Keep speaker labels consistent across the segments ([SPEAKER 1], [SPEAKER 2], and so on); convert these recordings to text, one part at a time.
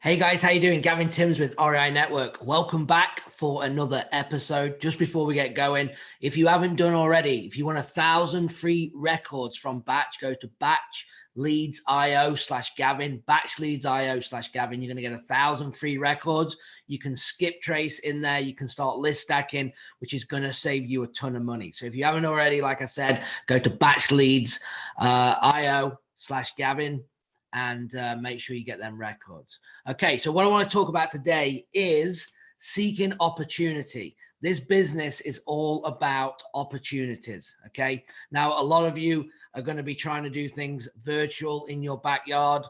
[SPEAKER 1] Hey guys, how you doing? Gavin Timms with REI Network. Welcome back for another episode. Just before we get going, if you haven't done already, if you want 1,000 free records from Batch, go to batchleads.io/Gavin, batchleads.io/Gavin. You're going to get 1,000 free records. You can skip trace in there. You can start list stacking, which is going to save you a ton of money. So if you haven't already, like I said, go to batchleads.io/Gavin. And make sure you get them records. Okay, so what I want to talk about today is seeking opportunity. This business is all about opportunities, okay? Now, a lot of you are going to be trying to do things virtual in your backyard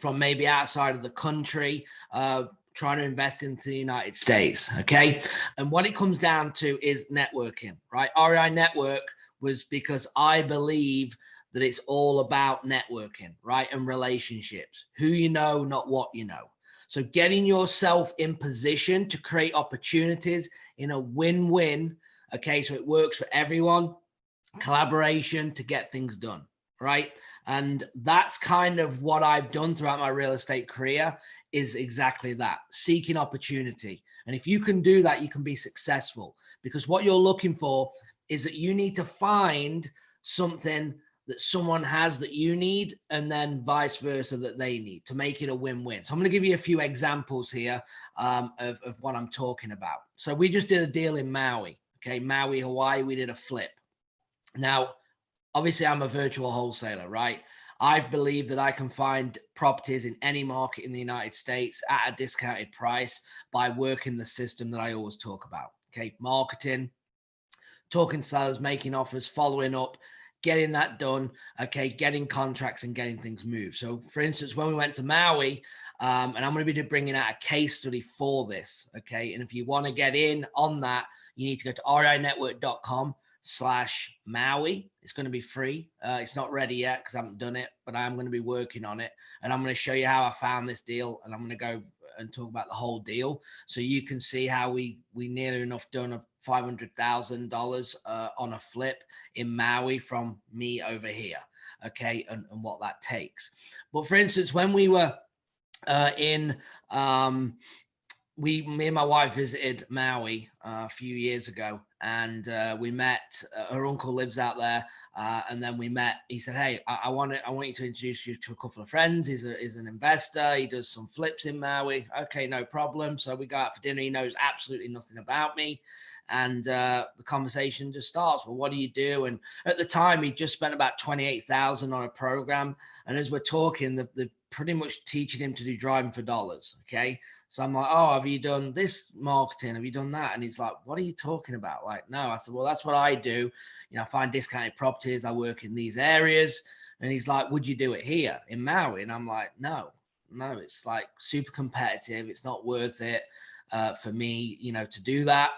[SPEAKER 1] from maybe outside of the country, trying to invest into the United States, okay? And what it comes down to is networking, right? REI Network was because I believe that it's all about networking, right? And relationships, who you know, not what you know. So getting yourself in position to create opportunities in a win-win, okay? So it works for everyone, collaboration to get things done, right? And that's kind of what I've done throughout my real estate career is exactly that, seeking opportunity. And if you can do that, you can be successful because what you're looking for is that you need to find something that someone has that you need, and then vice versa that they need to make it a win-win. So I'm going to give you a few examples here of what I'm talking about. So we just did a deal in Maui, okay? Maui, Hawaii, we did a flip. Now, obviously I'm a virtual wholesaler, right? I believe that I can find properties in any market in the United States at a discounted price by working the system that I always talk about, okay? Marketing, talking to sellers, making offers, following up, getting that done, okay, getting contracts and getting things moved. So for instance, when we went to Maui, and I'm going to be bringing out a case study for this, okay, and if you want to get in on that, you need to go to reinetwork.com/Maui. It's going to be free. It's not ready yet because I haven't done it, but I'm going to be working on it, and I'm going to show you how I found this deal, and I'm going to go and talk about the whole deal so you can see how we nearly enough done $500,000 on a flip in Maui from me over here, okay, and what that takes. But for instance, when we were me and my wife visited Maui a few years ago, and we met. Her uncle lives out there, and then we met. He said, "Hey, I want you to introduce you to a couple of friends. He's an investor. He does some flips in Maui." Okay, no problem. So we go out for dinner. He knows absolutely nothing about me, and the conversation just starts. Well, what do you do? And at the time, he just spent about $28,000 on a program, and as we're talking, the pretty much teaching him to do driving for dollars. Okay. So I'm like, oh, have you done this marketing? Have you done that? And he's like, what are you talking about? Like, no. I said, well, that's what I do. I find discounted properties. I work in these areas. And he's like, would you do it here in Maui? And I'm like, no, it's like super competitive. It's not worth it for me, to do that.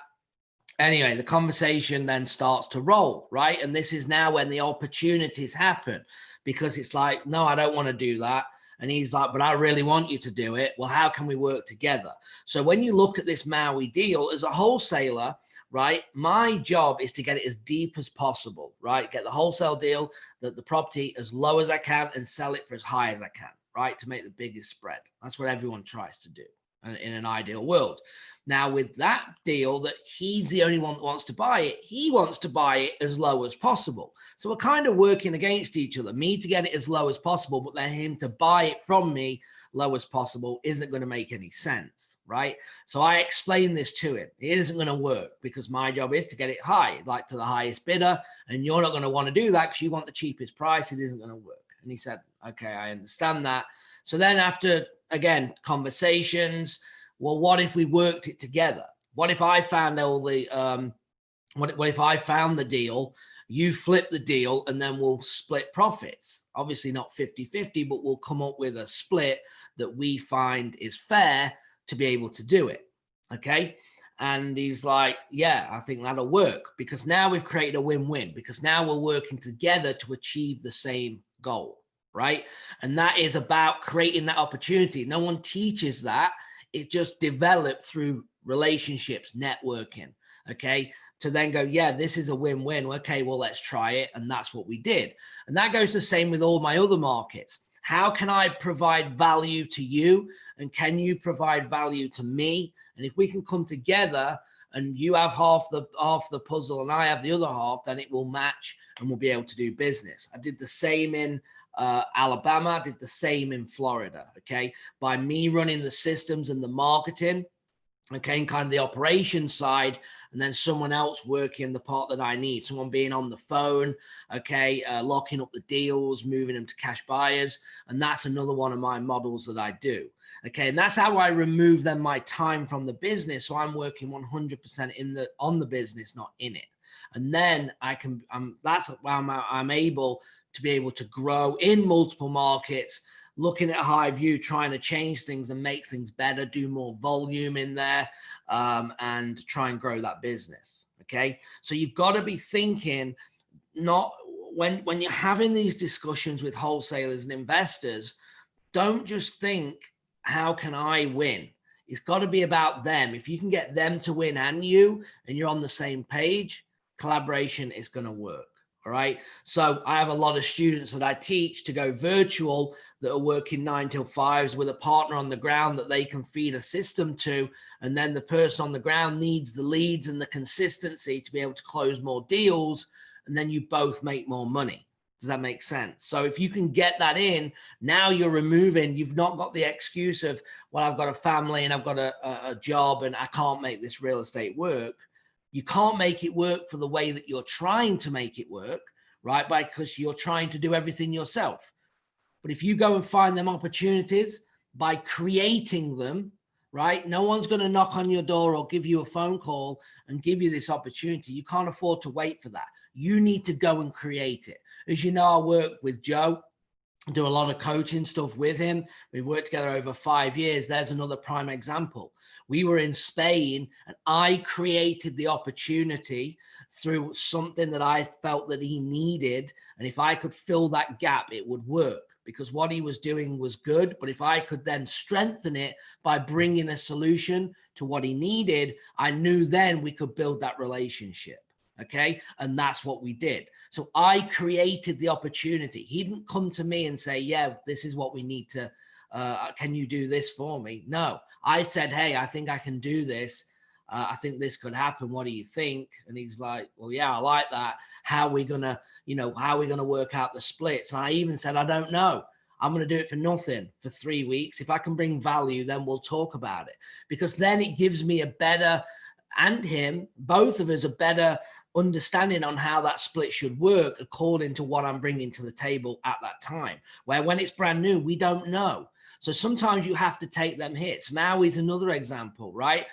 [SPEAKER 1] Anyway, the conversation then starts to roll, right? And this is now when the opportunities happen because it's like, no, I don't want to do that. And he's like, but I really want you to do it. Well, how can we work together? So when you look at this Maui deal as a wholesaler, right, my job is to get it as deep as possible, right? Get the wholesale deal, the property as low as I can and sell it for as high as I can, right? To make the biggest spread. That's what everyone tries to do in an ideal world. Now with that deal that he's the only one that wants to buy it, he wants to buy it as low as possible. So we're kind of working against each other, me to get it as low as possible, but then him to buy it from me low as possible isn't going to make any sense, right? So I explained this to him. It isn't going to work because my job is to get it high, like to the highest bidder, and you're not going to want to do that because you want the cheapest price. It isn't going to work. And he said, okay, I understand that. So then after, again, conversations, well, what if we worked it together? What if I found all the, what if I found the deal, you flip the deal, and then we'll split profits? Obviously not 50-50, but we'll come up with a split that we find is fair to be able to do it, okay? And he's like, yeah, I think that'll work because now we've created a win-win because now we're working together to achieve the same goal, right? And that is about creating that opportunity. No one teaches that. It just developed through relationships, networking, okay? To then go, yeah, this is a win-win. Okay, well, let's try it. And that's what we did. And that goes the same with all my other markets. how can I provide value to you? And can you provide value to me? And if we can come together and you have half the puzzle and I have the other half, then it will match and we'll be able to do business. I did the same in Alabama. I did the same in Florida. Okay. By me running the systems and the marketing, okay, and kind of the operations side, and then someone else working the part that I need, someone being on the phone, okay, locking up the deals, moving them to cash buyers. And that's another one of my models that I do. Okay, and that's how I remove then my time from the business. So I'm working 100% on the business, not in it. And then that's why I'm able to be able to grow in multiple markets, looking at a high view, trying to change things and make things better, do more volume in there, and try and grow that business. Okay. So you've got to be thinking, not when you're having these discussions with wholesalers and investors, don't just think, how can I win? It's got to be about them. If you can get them to win and you're on the same page, collaboration is going to work. All right. So I have a lot of students that I teach to go virtual that are working 9 till 5s with a partner on the ground that they can feed a system to. And then the person on the ground needs the leads and the consistency to be able to close more deals. And then you both make more money. Does that make sense? So if you can get that in, now you've not got the excuse of, well, I've got a family and I've got a job and I can't make this real estate work. You can't make it work for the way that you're trying to make it work, right? Because you're trying to do everything yourself. But if you go and find them opportunities by creating them, right? No one's going to knock on your door or give you a phone call and give you this opportunity. You can't afford to wait for that. You need to go and create it. As you know, I work with Joe, do a lot of coaching stuff with him. We've worked together over 5 years. There's another prime example. We were in Spain and I created the opportunity through something that I felt that he needed. And if I could fill that gap, it would work, because what he was doing was good. But if I could then strengthen it by bringing a solution to what he needed, I knew then we could build that relationship. Okay. And that's what we did. So I created the opportunity. He didn't come to me and say, yeah, this is what we need to, can you do this for me? No, I said, hey, I think I can do this. I think this could happen. What do you think? And he's like, well, yeah, I like that. How are we going to work out the splits? And I even said, I don't know. I'm going to do it for nothing for 3 weeks. If I can bring value, then we'll talk about it, because then it gives me a better, and him, both of us, a better understanding on how that split should work according to what I'm bringing to the table at that time. Where when it's brand new, we don't know. So sometimes you have to take them hits. Maui's another example, right?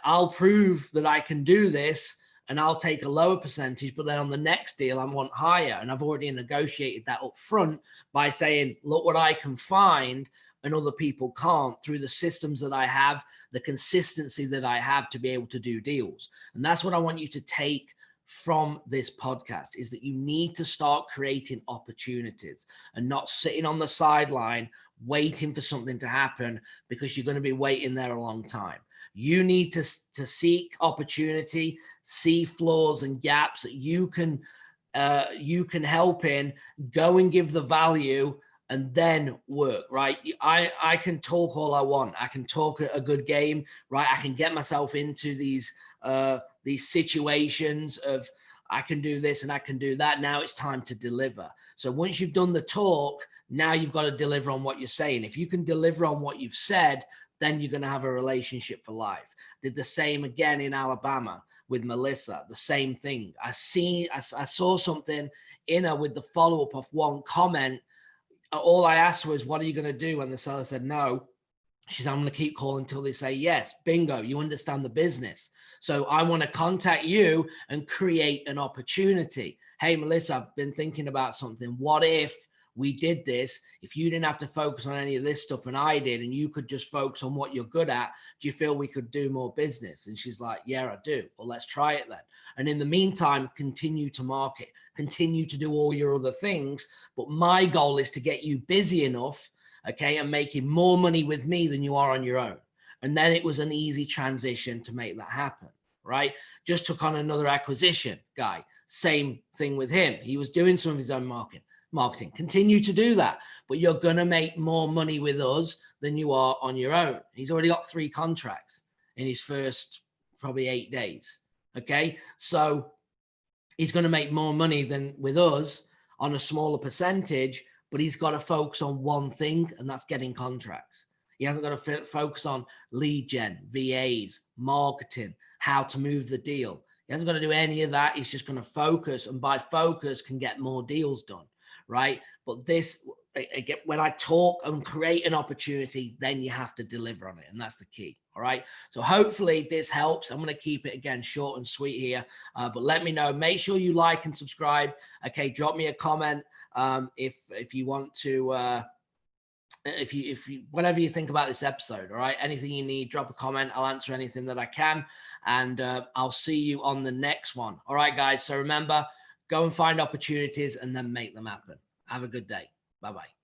[SPEAKER 1] I'll prove that I can do this and I'll take a lower percentage, but then on the next deal, I want higher. And I've already negotiated that up front by saying, look what I can find and other people can't, through the systems that I have, the consistency that I have to be able to do deals. And that's what I want you to take from this podcast, is that you need to start creating opportunities and not sitting on the sideline waiting for something to happen, because you're going to be waiting there a long time. You need to seek opportunity, see flaws and gaps that you can help in, go and give the value, and then work, right? I can talk all I want. I can talk a good game, right? I can get myself into these situations of, I can do this and I can do that. Now it's time to deliver. So once you've done the talk, now you've got to deliver on what you're saying. If you can deliver on what you've said, then you're going to have a relationship for life. Did the same again in Alabama with Melissa, the same thing. I saw something in her with the follow-up of one comment. All I asked was, what are you going to do? And the seller said no. She said, I'm going to keep calling until they say yes. Bingo, you understand the business. So I want to contact you and create an opportunity. Hey, Melissa, I've been thinking about something. What if we did this? If you didn't have to focus on any of this stuff and I did, and you could just focus on what you're good at, do you feel we could do more business? And she's like, yeah, I do. Well, let's try it then. And in the meantime, continue to market, continue to do all your other things. But my goal is to get you busy enough, okay, and making more money with me than you are on your own. And then it was an easy transition to make that happen, right? Just took on another acquisition guy. Same thing with him. He was doing some of his own marketing. marketing. Continue to do that, but you're going to make more money with us than you are on your own. He's already got 3 contracts in his first probably 8 days. Okay. So he's going to make more money than with us on a smaller percentage, but he's got to focus on one thing, and that's getting contracts. He hasn't got to focus on lead gen, VAs, marketing, how to move the deal. He hasn't got to do any of that. He's just going to focus, and by focus can get more deals done, right? But this, again, when I talk and create an opportunity, then you have to deliver on it, and that's the key. All right. So hopefully this helps. I'm going to keep it again short and sweet here, but let me know. Make sure you like and subscribe. Okay, drop me a comment if you want to. If you whatever you think about this episode. All right, anything you need, drop a comment. I'll answer anything that I can, and I'll see you on the next one. All right, guys. So remember, go and find opportunities and then make them happen. Have a good day. Bye-bye.